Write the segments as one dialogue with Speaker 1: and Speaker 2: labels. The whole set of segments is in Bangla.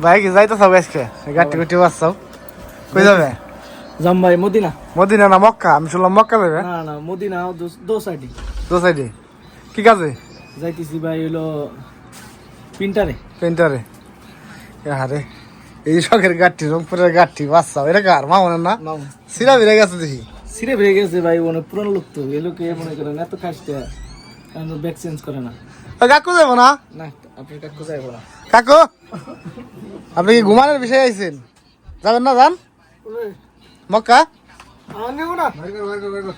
Speaker 1: ভাই কি যাইতো সব আজকে গাটি গুটি বাসছাও কই যাবে
Speaker 2: যাম ভাই মদিনা
Speaker 1: মদিনা না মক্কা আমি শুনলাম মক্কা যাবে
Speaker 2: না না মদিনা দো সাইডে
Speaker 1: কি কাজে
Speaker 2: যাইতেছি ভাই হলো
Speaker 1: পেন্টারে আরে এই শখের গাঠি রংপুরের গাঠি বাসছাও এটা কার মামনের না সিরা বেড়ে গেছে দেখি
Speaker 2: সিরে ভেঙে গেছে ভাই অনেক পুরান লোক তো এই লোকে মনে করেন এত খাসতে ব্যাক চেঞ্জ করে না
Speaker 1: কাকু যাবো না
Speaker 2: না আপনি কাকু যাইব না
Speaker 1: কাকু আপনি কি ঘুমানোর বিষয়ে আইছেন যাবেন না যান মক্কা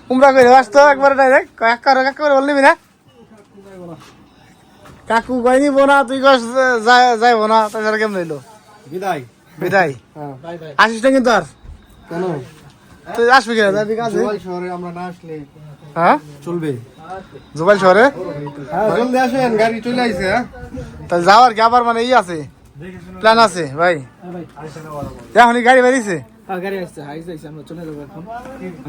Speaker 1: কুমড়া করে আসতো একবারে ডাইরেক্ট কাকু বলবি না কাকু কই নিবো না তুই যাইবো না তাছাড়া কেমন হইলো বিদায় আসিস না কিন্তু আর
Speaker 2: কেন
Speaker 1: তুই আসবি কিনা যাবি কাজে
Speaker 2: শহরে আমরা না আসলে
Speaker 1: হ্যাঁ
Speaker 2: চলবে
Speaker 1: জুবাইল শহরে
Speaker 2: হ্যাঁ জলদি আসেন গাড়ি চলে আইছে
Speaker 1: তাহলে যাওয়ার কি আবার মানে আছে প্ল্যান আছে ভাই এখনই গাড়ি বেরিয়েছে
Speaker 2: হ্যাঁ গাড়ি আসছে আইছে আমরা চলে যাবো এখন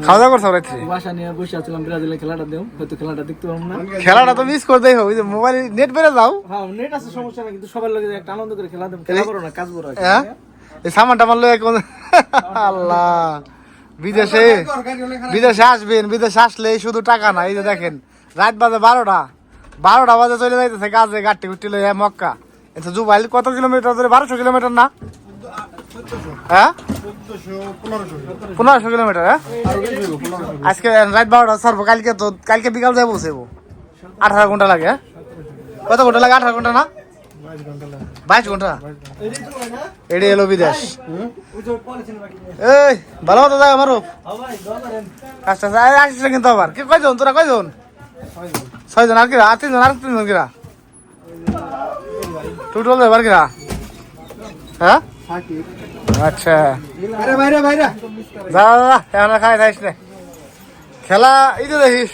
Speaker 1: খাওয়া দাওয়া করছো রাত্রে
Speaker 2: বাসা নিয়ে বসে আছিলাম ব্রাজিলের খেলাটা দেও হয়তো খেলাটা দেখতে পারবো না
Speaker 1: খেলাটা তো মিস করতেই হবে মোবাইল নেট বেড়ে যাও
Speaker 2: হ্যাঁ নেট আছে সমস্যা না কিন্তু সবার লগে একটা আনন্দ করে খেলা দেব খেলা করো না কাজ করো
Speaker 1: হ্যাঁ এই সামানটা মারলো এখন আল্লাহ বিদেশে আসবেন বিদেশে আসলে শুধু টাকা না এই যে দেখেন রাত বাজে 12টা বাজে চলে যাইতেছে কাজে গাড়ি গুটি লইয়া মক্কা এটা জুবাইল কত কিলোমিটার ধরে 1200 কিলোমিটার না হ্যাঁ 1500 কিলোমিটার হ্যাঁ আজকে রাত 12টা সর্ব কালকে বিকাল যায় পৌঁছেবো 18 ঘন্টা লাগে হ্যাঁ কত ঘন্টা লাগে 18 ঘন্টা না 22 ঘন্টা এডি এলো বিদেশ এই ভালো মতো যায় আমারও আচ্ছা আসিস না কিন্তু আবার কি কয়জন তোরা কয়জন 6 জন আর কিরা আর 3 জন আর 3 জন কিরা টোটাল যাবার কিরা হ্যাঁ আচ্ছা যা এখন খাই খাইস না খেলা এই যে দেখিস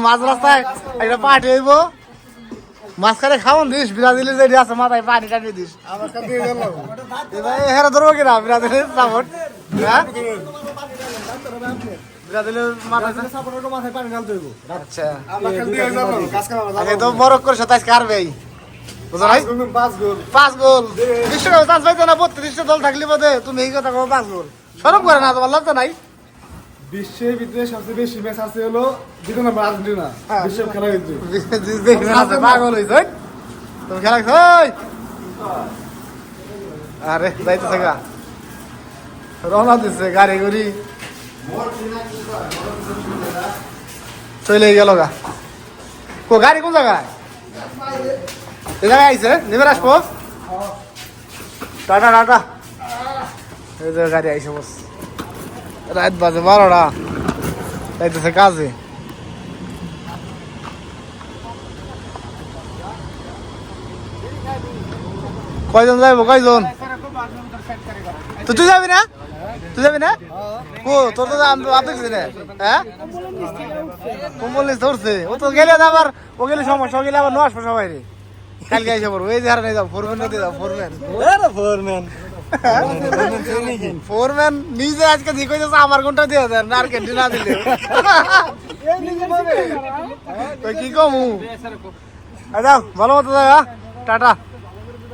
Speaker 1: মাঝ রাস্তায় একটা পার্টি হইব মাঝখানে খাওয়ান দিস ব্রাজিলের যে আছে মাথায় পানি টানিয়ে দিস এবার হেরা ধরবো কিনা ব্রাজিলের সাপোর্ট হ্যাঁ ব্রাজিলের মাথায় পানি ঢালতে হইব আচ্ছা আগে তো মরক করে সাতাইশ কারবেই বুঝো নাই 5 গোল বিশ্বকাপে চান্স পাইতো না 32টা দল থাকলে বোধে তুমি এই কথা কো 5 গোল সরব করে না তোমার লজ্জা নাই
Speaker 3: বিশ্বের ভিতরে সবচেয়ে বেশি ম্যাচ আছে হলো দ্বিতীয় নম্বর আর্জেন্টিনা বিশ্ব খেলার ভিতরে
Speaker 1: পাগল হইছে তুমি খেলা আরে যাইতেছে গা রওনা দিচ্ছে গাড়ি গুড়ি চলে গেল গা গাড়ি কোন জায়গায় এই জায়গায় আইছে নেবে আসবো টাটা এই যে গাড়ি আইসে বস রাত বাজে 12টা যাইতেছে কাজে কয়জন যাইবো কয়জন তুই যাবি না ও তোর তো আপনি না হ্যাঁ ধরছে ও তো গেলে আবার ও গেলে সমস্যা গেলে আবার আসবো সবাই রে কালকে এসে পড়বো এই যে হারা নিয়ে যাবো ফোরম্যান নিজে আজকে ঠিক হয়েছে আমার ঘন্টা দিয়ে দেন আর ক্যান্টি না দিলে কি কমু যাও ভালো মতো টাটা